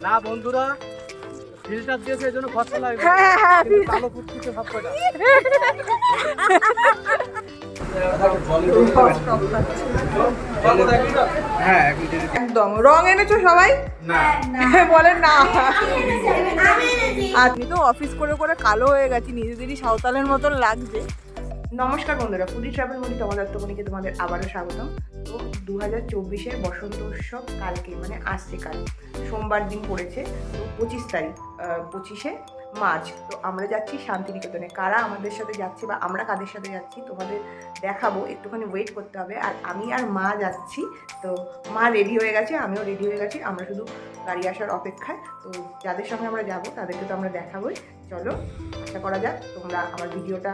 না বন্ধুরা, ফিল্টার দিয়েছে এজন্য কষ্ট লাগবে। হ্যাঁ কিন্তু কালো কুচকুচে ভাব কয়টা। হ্যাঁ একদম রং এনেছো সবাই? না বলেন না। আপনি তো অফিস করে করে কালো হয়ে গেছি, নিজেদেরই সাঁওতালের মতন লাগছে। নমস্কার বন্ধুরা, ফুডি ট্রাভেল মনি তোমাদের তোমাদের আবারও স্বাগতম। তো 2024-এর বসন্ত উৎসব কালকে মানে আসছে কাল সোমবার দিন পড়েছে, তো 25 তারিখ 25শে মার্চ। তো আমরা যাচ্ছি শান্তিনিকেতনে। কারা আমাদের সাথে যাচ্ছে বা আমরা কাদের সাথে যাচ্ছি তোমাদের দেখাবো, একটুখানি ওয়েট করতে হবে। আর আমি আর মা যাচ্ছি, তো মা রেডি হয়ে গেছে, আমিও রেডি হয়ে গেছি, আমরা শুধু গাড়ি আসার অপেক্ষায়। তো যাদের সঙ্গে আমরা যাব তাদেরকে তো আমরা দেখাবোই। চলো আশা করা যাক তোমরা আমার ভিডিওটা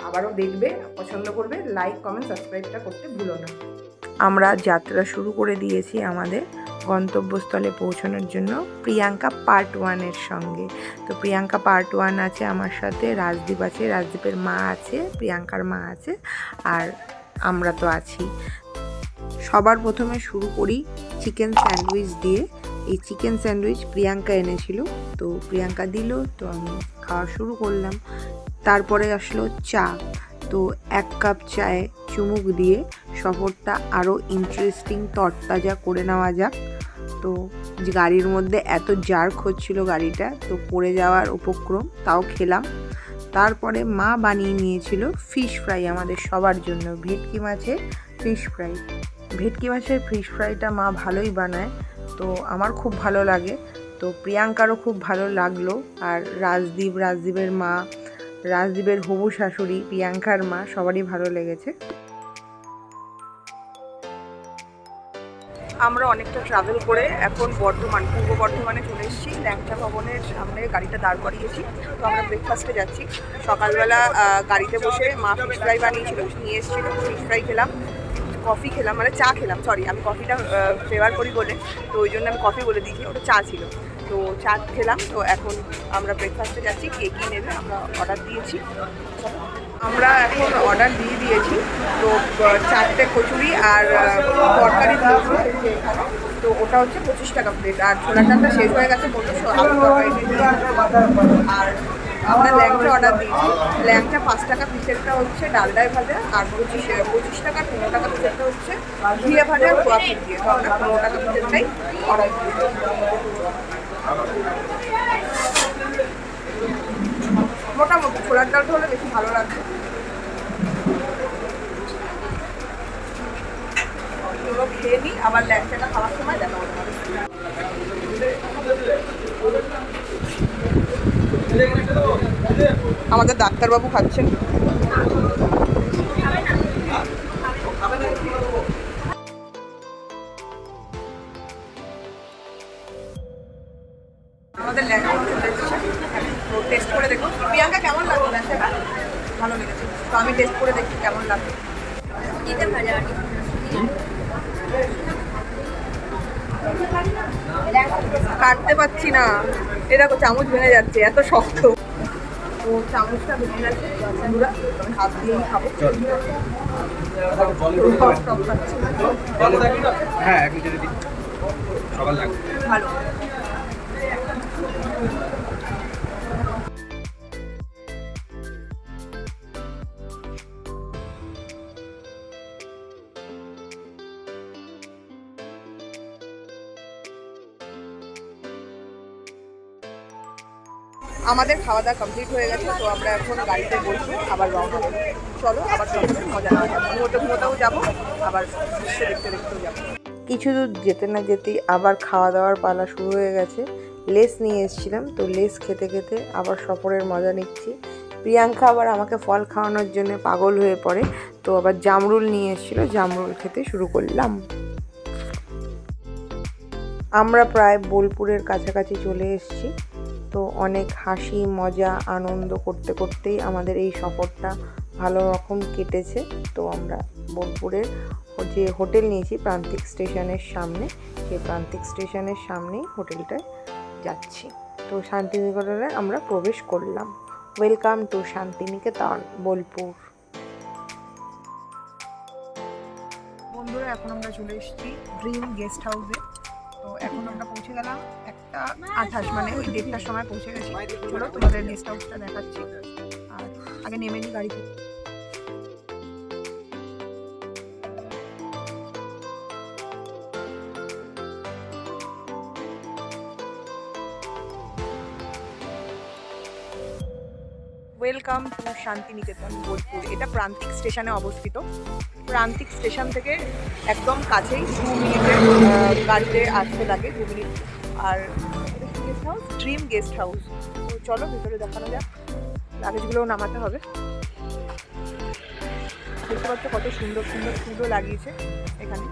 আবারও দেখবে, পছন্দ করবে, লাইক কমেন্ট সাবস্ক্রাইবটা করতে ভুলো না। আমরা যাত্রা শুরু করে দিয়েছি আমাদের গন্তব্যস্থলে পৌঁছানোর জন্য প্রিয়াঙ্কা পার্ট 1-এর সঙ্গে। তো প্রিয়াঙ্কা পার্ট 1 আছে আমার সাথে, রাজদীপ আছে, রাজদীপের মা আছে, প্রিয়াঙ্কার মা আছে, আর আমরা তো আছি। সবার প্রথমে শুরু করি চিকেন স্যান্ডউইচ দিয়ে। এই চিকেন স্যান্ডউইচ প্রিয়াঙ্কা এনেছিল, তো প্রিয়াঙ্কা দিল, তো আমি খাওয়া শুরু করলাম। তারপরে আসলো চা। তো 1 কাপ চায়ে চুমুক দিয়ে সফরটা আরও ইন্টারেস্টিং তরতাজা করে নেওয়া যাক। তো যে গাড়ির মধ্যে এত জার্ক হচ্ছিল গাড়িটা, তো পড়ে যাওয়ার উপক্রম, তাও খেলাম। তারপরে মা বানিয়ে নিয়েছিল ফিশ ফ্রাই আমাদের সবার জন্য, ভেটকি মাছের ফিশ ফ্রাই। ভেটকি মাছের ফিশ ফ্রাইটা মা ভালোই বানায়, তো আমার খুব ভালো লাগে, তো প্রিয়াঙ্কারও খুব ভালো লাগলো। আর রাজদীপের মা, রাজদীপের হবু শাশুড়ি, প্রিয়াঙ্কার মা, সবারই ভালো লেগেছে। আমরা অনেকটা ট্রাভেল করে এখন পূর্ব বর্ধমানে চলে এসেছি। ল্যাংচা ভবনের সামনে গাড়িটা দাঁড় করিয়েছি। তো আমরা ব্রেকফাস্টে যাচ্ছি। সকালবেলা গাড়িতে বসে মা ফিশ ফ্রাই বানিয়েছিল, নিয়ে এসেছিলো, ফিশ ফ্রাই খেলাম, কফি খেলাম, মানে চা খেলাম, সরি আমি কফিটা ফেভার করি বলে, তো ওই জন্য আমি কফি বলে দিয়েছি, ওটা চা ছিল, তো চা খেলাম। তো এখন আমরা ব্রেকফাস্টে যাচ্ছি, কে কী নেবে আমরা অর্ডার দিয়েছি। আমরা এখন অর্ডার দিয়ে দিয়েছি, তো 4টে কচুরি আর তরকারি দিয়েছি এখানে, তো ওটা হচ্ছে 25 টাকা প্লেট। আর ছোলার ডালটা শেষ হয়ে গেছে বললো, আর আমরা ল্যাংচা অর্ডার দিয়েছি। ল্যাংচা 5 টাকা পিসেরটা হচ্ছে ডালডায় ভাজা, আর 25 টাকা 15 টাকা পিসেরটা হচ্ছে ঘিয়ে ভাজা আর খোয়া ফিট দিয়ে। তো আমরা 15 টাকা পিসেরটাই অর্ডার দিয়েছি। মোটামুটি ছোলার ডালটা হলে বেশি ভালো লাগবে। পুরো খেয়ে নিই, আবার ল্যাংচাটা খাওয়ার সময় দেখা হতে পারে। আমাদের ডাক্তারবাবু খাচ্ছেন। আমাদের ল্যাংচা তো টেস্ট করে দেখুন। প্রিয়াঙ্কা কেমন লাগলো ল্যাংচাটা? ভালো লেগেছে, তো আমি টেস্ট করে দেখি কেমন লাগবে। কাটতে পারছি না, এটা চামচ ভেঙে যাচ্ছে, এত শক্ত। তো চামচটা ভেঙে গেছে, বন্ধুরা আমি হাত দিয়েই খাবো। হ্যাঁ এক লিটার দিন সকাল লাগবে ভালো। আমাদের খাওয়া দাওয়া কমপ্লিট হয়ে গেছে, তো আমরা এখন গাড়িতে বসবো, আবার রওনা দেবো। চলো আবার সকালে মজা নেওয়া যাবে, ঘুমোতেও যাবো, আবার দৃশ্য দেখতেও যাবো। কিছু দূর যেতে না যেতেই আবার খাওয়া দাওয়ার পালা শুরু হয়ে গেছে। লেস নিয়ে এসেছিলাম, তো লেস খেতে খেতে আবার সফরের মজা নিচ্ছি। প্রিয়াঙ্কা আবার আমাকে ফল খাওয়ানোর জন্য পাগল হয়ে পড়ে, তো আবার জামরুল নিয়ে এসেছিলো, জামরুল খেতে শুরু করলাম। আমরা প্রায় বোলপুরের কাছাকাছি চলে এসেছি। তো অনেক হাসি মজা আনন্দ করতে করতেই আমাদের এই সফরটা ভালো রকম কেটেছে। তো আমরা বোলপুরের যে হোটেল নিয়েছি প্রান্তিক স্টেশনের সামনে, সেই প্রান্তিক স্টেশনের সামনেই হোটেলটায় যাচ্ছি। তো শান্তিনিকেতনে আমরা প্রবেশ করলাম। Welcome to Santiniketan Bolpur. বন্ধুরা এখন আমরা চলে এসেছি ড্রিম গেস্ট হাউসে। তো এখন আমরা পৌঁছে গেলাম 1 11:28, মানে ওই 1:30টার সময় পৌঁছে গেছি। চলো তোমাদের গেস্ট হাউসটা দেখাচ্ছি। আর আগে নেমে নিই গাড়ি থেকে। Welcome to Santiniketan Bolpur. এটা প্রান্তিক স্টেশনে অবস্থিত। প্রান্তিক স্টেশন থেকে একদম কাছেই 2 মিনিটের গাড়িতে আসতে লাগে, 2 মিনিট। আর guest house dream guest house. তো চলো ভিতরে দেখানো যাক। লাগেজগুলোও নামাতে হবে। দেখতে পাচ্ছ কত সুন্দর সুন্দর ফুলও লাগিয়েছে এখানে।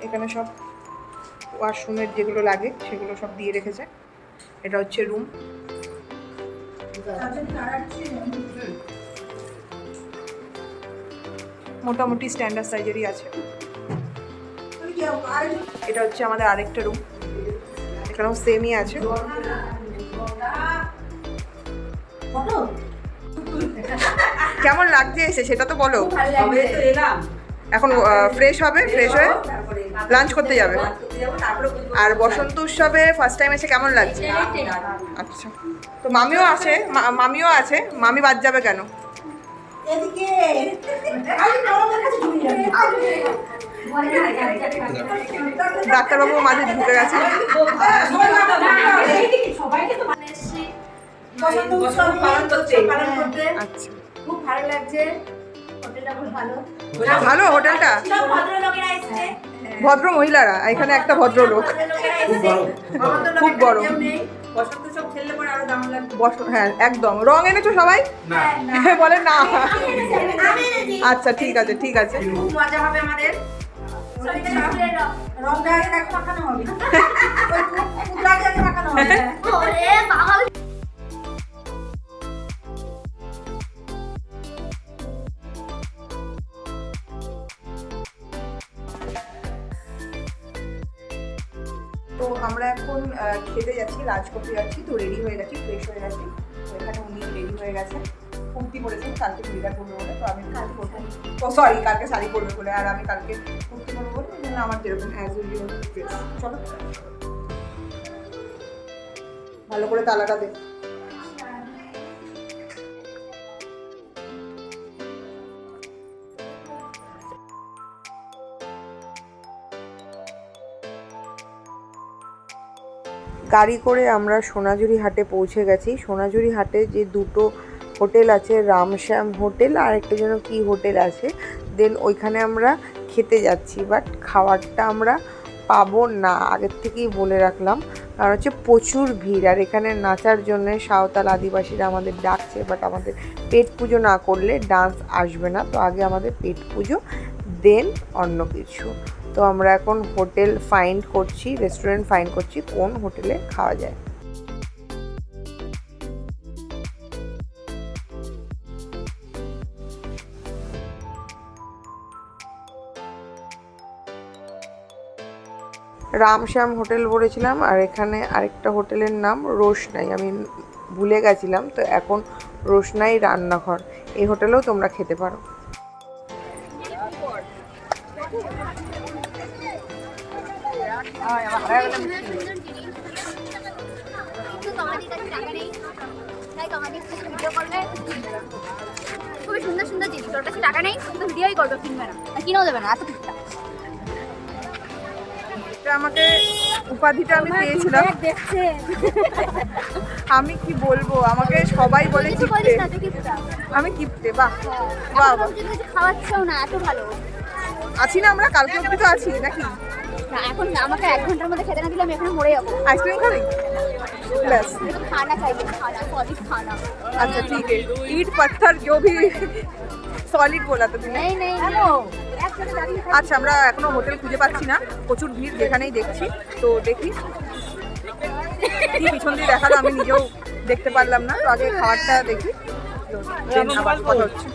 এখানে সব ওয়াশরুমের যেগুলো লাগে সেগুলো সব দিয়ে রেখেছে। এটা হচ্ছে রুম। মোটামুটি স্ট্যান্ডার্ড সাইজেরই আছে। এটা হচ্ছে আমাদের আরেকটা রুম, এখানেও সেমই আছে। কেমন লাগছে এসে সেটা তো বলো। এখন ফ্রেশ হবে, ফ্রেশ হয়ে লাঞ্চ করতে যাবে। আর বসন্ত উৎসবে ফার্স্ট টাইম এসে কেমন লাগছে? আচ্ছা, তো মামিও আছে, মামিও আছে। মামি বাদ যাবে কেন? ডাক্তারবাবু মাঝে ঢুকে গেছে। আচ্ছা, খুব ভালো লাগছে। হোটেলটা খুব ভালো। ভালো হোটেলটা, ভদ্র মহিলারা, এখানে একটা ভদ্রলোক, খুব বড়। হ্যাঁ একদম। রং এনেছো সবাই? বলে না। আচ্ছা ঠিক আছে, ঠিক আছে। খুব মজা হবে আমাদের। তো আমরা এখন খেতে যাচ্ছি, লাঞ্চ করতে যাচ্ছি। তো রেডি হয়ে গেছি, ফ্রেশ হয়ে গেছি। তো এখানে উনি রেডি হয়ে গেছেন, কুর্তি পরেছেন, কালকে চুড়িদার পরবে বলে। তো আমি কালকে পরবো, ও সরি কালকে শাড়ি পরবে বলে, আর আমি কালকে কুর্তি পরবো বলে। ওই জন্য আমার যেরকম অ্যাজ ইউজুয়াল ড্রেস। চলো ভালো করে তালাটা দে। গাড়ি করে আমরা সোনাঝুরি হাটে পৌঁছে গেছি। সোনাঝুরি হাটে যে দুটো হোটেল আছে, রামশ্যাম হোটেল আর একটা যেন কি হোটেল আছে, দেন ওইখানে আমরা খেতে যাচ্ছি। বাট খাবারটা আমরা পাবো না, আগের থেকেই বলে রাখলাম। কারণ হচ্ছে প্রচুর ভিড়, আর এখানে নাচার জন্য সাঁওতাল আদিবাসীরা আমাদের ডাকছে। বাট আমাদের পেট পুজো না করলে ডান্স আসবে না। তো আগে আমাদের পেট পুজো, দেন অন্য কিছু। তো আমরা এখন হোটেল ফাইন্ড করছি, রেস্টুরেন্ট ফাইন্ড করছি কোন হোটেলে খাওয়া যায়। রামশ্যাম হোটেল বলেছিলাম, আর এখানে আরেকটা হোটেলের নাম রোশনাই, আমি ভুলে গেছিলাম। তো এখন রোশনাই রান্নাঘর, এই হোটেলেও তোমরা খেতে পারো। খুবই সুন্দর সুন্দর জিনিস, তোর কাছে টাকা নেই তো ভিডিওই করবে, কিনবে না, কিনেও দেবে না, এত ঠিকঠাক। আমাকে উপাধিটা আমি পেয়েছিলাম, দেখছে আমি কি বলবো, আমাকে সবাই বলে কিপ্টে। আমি কিপ্টে। বাহ বাহ, খাওয়াচ্ছেও না, এত ভালো আছি না আমরা, কালকে অব্দি তো আছি নাকি? না, এখন আমাকে 1 ঘন্টার মধ্যে খেতে না দিলে আমি এখানে মরে যাবো। আইসক্রিম খাবি? ব্যাস, खाना चाहिए, खाना सॉलिड खाना। अच्छा ठीक है, ईट पत्थर जो भी সলিড বলা তো তুমি। नहीं नहीं আচ্ছা, আমরা এখনো হোটেল খুঁজে পাচ্ছি না, প্রচুর ভিড় যেখানেই দেখছি। তো দেখি কি পিছন দিয়ে দেখালো আমি নিজেও দেখতে পারলাম না। তো আগে খাবারটা দেখি, then আবার কথা হচ্ছে।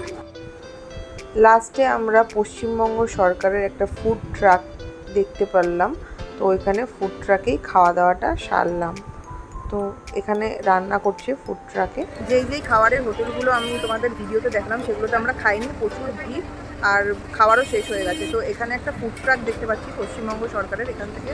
লাস্টে আমরা পশ্চিমবঙ্গ সরকারের একটা ফুড ট্রাক দেখতে পারলাম, তো ওইখানে ফুড ট্রাকেই খাওয়া দাওয়াটা সারলাম। তো এখানে রান্না করছে ফুড ট্রাকে। যেই খাবারের হোটেলগুলো আমি তোমাদের ভিডিওতে দেখলাম সেগুলোতে আমরা খাইনি, প্রচুর ভিড় আর খাবারও শেষ হয়ে গেছে। তো এখানে একটা ফুড ট্রাক দেখতে পাচ্ছি পশ্চিমবঙ্গ সরকারের, এখান থেকে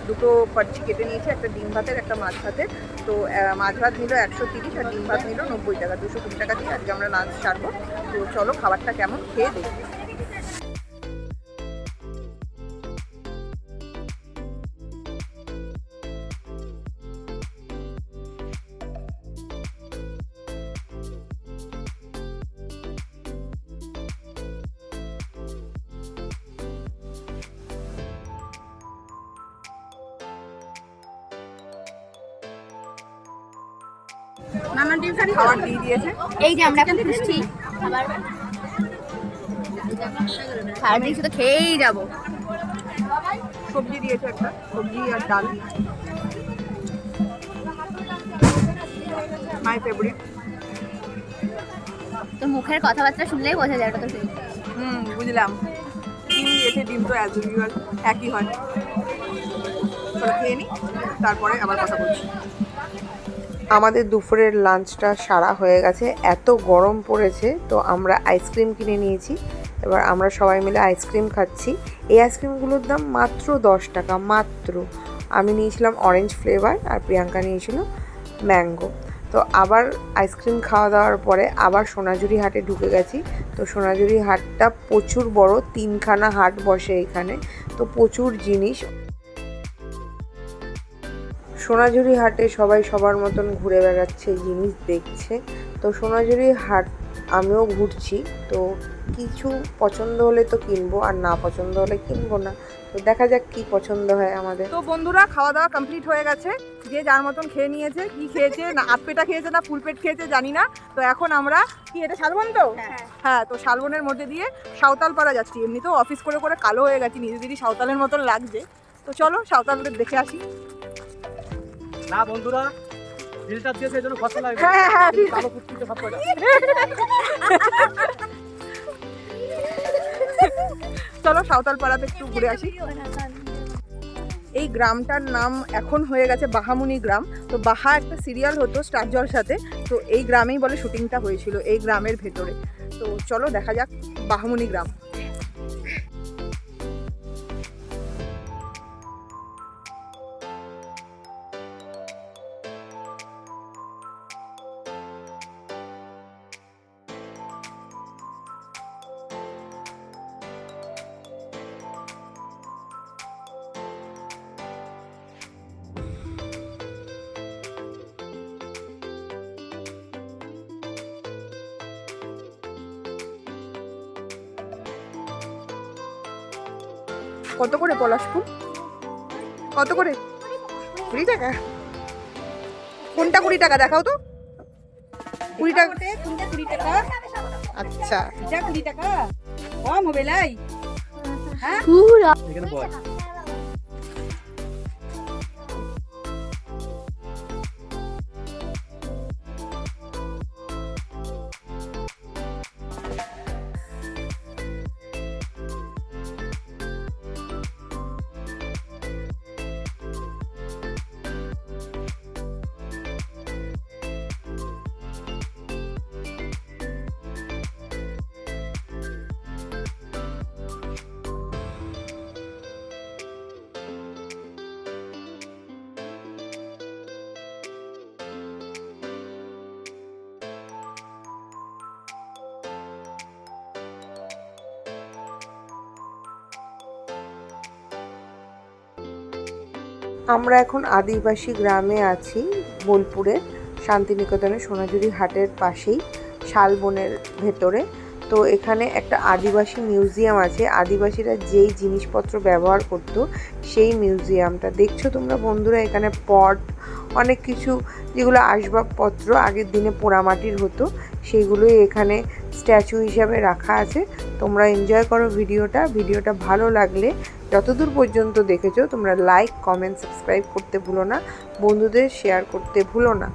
দুটো পার্চি কেটে নিয়েছে, একটা ডিম ভাতের একটা মাছ ভাতের। তো মাছ ভাত নিল 130 আর ডিম ভাত নিল 90 টাকা, 220 টাকা দিয়ে আজকে আমরা লাঞ্চ সারবো। তো চলো খাবারটা কেমন খেয়ে দেখি। খাবার দিয়ে দিয়েছে, এই যে আমরা এখন খুঁজছি খাবার, সারাদিন শুধু খেয়েই যাবো। সবজি দিয়েছে একটা, সবজি আর ডাল, মাই ফেভারিট। তোর মুখের কথাবার্তা শুনলেই বোঝা যায় ওটা তো সেই। বুঝলাম। ডিম দিয়েছে, ডিম তো অ্যাজ ইউজুয়াল একই হয়। চলো খেয়ে নিই, তারপরে আবার কথা বলছি। আমাদের দুপুরের লাঞ্চটা সারা হয়ে গেছে, এত গরম পড়েছে তো আমরা আইসক্রিম কিনে নিয়েছি। এবার আমরা সবাই মিলে আইসক্রিম খাচ্ছি। এই আইসক্রিমগুলোর দাম মাত্র 10 টাকা, মাত্র। আমি নিয়েছিলাম অরেঞ্জ ফ্লেভার আর প্রিয়াঙ্কা নিয়েছিল ম্যাঙ্গো। তো আবার আইসক্রিম খাওয়া দাওয়ার পরে আবার সোনাঝুরি হাটে ঢুকে গেছি। তো সোনাঝুরি হাটটা প্রচুর বড়, 3খানা হাট বসে এখানে, তো প্রচুর জিনিস। সোনাঝুরি হাটে সবাই সবার মতন ঘুরে বেড়াচ্ছে, জিনিস দেখছে। তো সোনাঝুরি হাট আমিও ঘুরছি, তো কিছু পছন্দ হলে তো কিনবো, আর না পছন্দ হলে কিনবো না। তো দেখা যাক কি পছন্দ হয় আমাদের। তো বন্ধুরা খাওয়া দাওয়া কমপ্লিট হয়ে গেছে, যে যার মতন খেয়ে নিয়েছে। কি খেয়েছে, না আধ পেটা খেয়েছে না ফুল পেট খেয়েছে জানি না। তো এখন আমরা কি, এটা শালবন তো? হ্যাঁ, তো শালবনের মধ্যে দিয়ে সাঁওতাল পাড়া যাচ্ছি। এমনিতেও অফিস করে করে কালো হয়ে গেছি, নিজেদেরই সাঁওতালের মতন লাগছে। তো চলো সাঁওতালদের দেখে আসি। না বন্ধুরা, ফিল্টার দিয়েছে এজন্য ফসল লাগবে। হ্যাঁ, কালো কুচকুচে সব কয়টা। চলো সাঁওতাল পাড়াতে একটু ঘুরে আসি। এই গ্রামটার নাম এখন হয়ে গেছে বাহামুনি গ্রাম। তো বাহা একটা সিরিয়াল হতো স্টার জলসাতে, তো এই গ্রামেই বলে শুটিংটা হয়েছিল, এই গ্রামের ভেতরে। তো চলো দেখা যাক বাহামুনি গ্রাম। কত করে পলাশ ফুল? কত করে? 20 টাকা? কোনটা 20 টাকা দেখাও তো। 20 টাকা? কোনটা 20 টাকা? আচ্ছা, এটা 20 টাকা কম হবে লাই? হ্যাঁ পুরা এখানে বল। আমরা এখন আদিবাসী গ্রামে আছি, বোলপুরের শান্তিনিকেতনের সোনাঝুরি হাটের পাশেই, শালবনের ভেতরে। তো এখানে একটা আদিবাসী মিউজিয়াম আছে, আদিবাসীরা যেই জিনিসপত্র ব্যবহার করতো সেই মিউজিয়ামটা দেখছো তোমরা বন্ধুরা। এখানে পট, অনেক কিছু যেগুলো আসবাবপত্র আগের দিনে পোড়ামাটির হতো সেইগুলোই এখানে স্ট্যাচু হিসাবে রাখা আছে। তোমরা এনজয় করো ভিডিওটা ভালো লাগলে যতদূর পর্যন্ত দেখেছো তোমরা লাইক কমেন্ট সাবস্ক্রাইব করতে ভুলো না, বন্ধুদের শেয়ার করতে ভুলো না।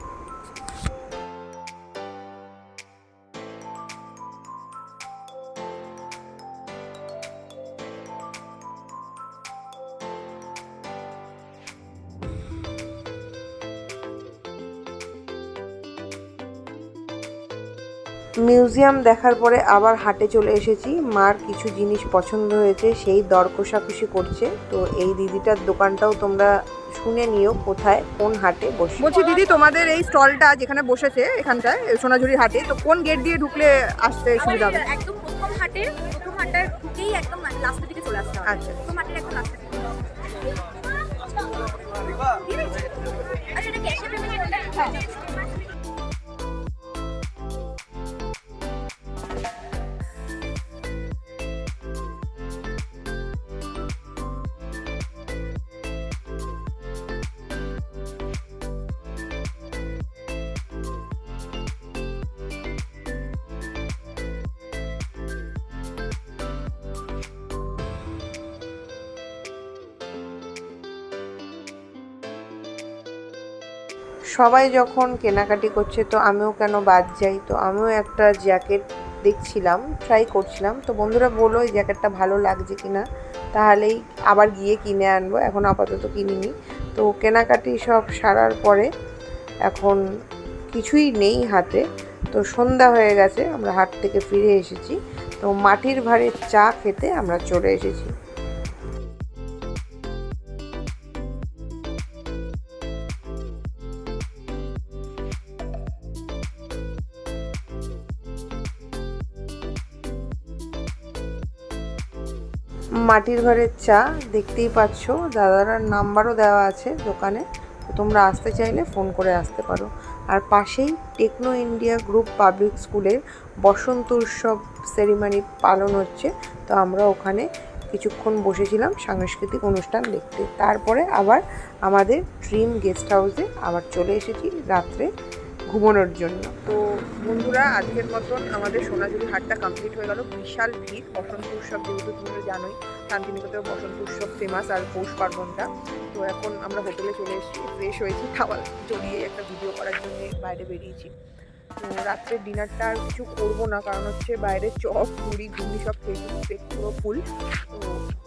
মিউজিয়াম দেখার পরে আবার হাটে চলে এসেছি। মার কিছু জিনিস পছন্দ হয়েছে, সেই দর কষাকষি করছে। তো এই দিদিটার দোকানটাও তোমরা শুনে নিও কোথায় কোন হাটে বসে। বলছি দিদি, তোমাদের এই স্টলটা যেখানে বসেছে এখানটায় সোনাঝুরি হাটে, তো কোন গেট দিয়ে ঢুকলে আসতে সুবিধা হবে? একদম প্রথম হাটের ঢুকেই একদম লাস্টের দিকে চলে আসতে হবে। আচ্ছা, প্রথম হাটের একদম লাস্টের দিকে। আচ্ছা, এটা ক্যাশে পেমেন্ট? হ্যাঁ। সবাই যখন কেনাকাটি করছে তো আমিও কেন বাদ যাই। তো আমিও একটা জ্যাকেট দেখছিলাম, ট্রাই করছিলাম। তো বন্ধুরা বললো এই জ্যাকেটটা ভালো লাগছে কিনা, তাহলেই আবার গিয়ে কিনে আনবো। এখন আপাতত কিনিনি। তো কেনাকাটি সব সারার পরে এখন কিছুই নেই হাতে। তো সন্ধ্যা হয়ে গেছে, আমরা হাট থেকে ফিরে এসেছি। তো মাটির ভাঁড়ের চা খেতে আমরা চলে এসেছি। মাটির ঘরের চা দেখতেই পাচ্ছ, দাদারার নাম্বারও দেওয়া আছে দোকানে। তো তোমরা আসতে চাইলে ফোন করে আসতে পারো। আর পাশেই টেকনো ইন্ডিয়া গ্রুপ পাবলিক স্কুলের বসন্ত উৎসব সেরিমনি পালন হচ্ছে। তো আমরা ওখানে কিছুক্ষণ বসেছিলাম সাংস্কৃতিক অনুষ্ঠান দেখতে। তারপরে আবার আমাদের ড্রিম গেস্ট হাউসে আবার চলে এসেছি রাত্রে ঘুমানোর জন্য। তো বন্ধুরা, আজকের মতন আমাদের সোনাঝুরি হাটটা কমপ্লিট হয়ে গেল। বিশাল ভিড়, বসন্ত উৎসব যেহেতু তোমরা জানোই শান্তিনিকেতনে বসন্ত উৎসব ফেমাস, আর পৌষ পার্বণটা। তো এখন আমরা হোটেলে চলে এসেছি, ফ্রেশ হয়েছি, খাবার জড়িয়ে একটা ভিডিও করার জন্য বাইরে বেরিয়েছি। তো রাত্রের ডিনারটা আর কিছু করবো না, কারণ হচ্ছে বাইরে চপ মুড়ি ঘুগনি সব খেয়েছি, পেট পুরো ফুল। তো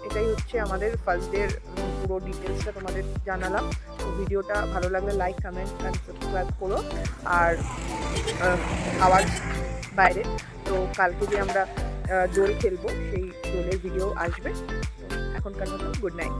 এটাই হচ্ছে আমাদের ফার্স্ট ডের পুরো ডিটেলসটা তোমাদের জানালাম। তো ভিডিওটা ভালো লাগলে লাইক কমেন্ট অ্যান্ড সাবস্ক্রাইব করো। আর আওয়াজ বাইরে, তো কালকে যে আমরা দোল খেলবো সেই দোলের ভিডিও আসবে। তো এখনকার মতো গুড নাইট।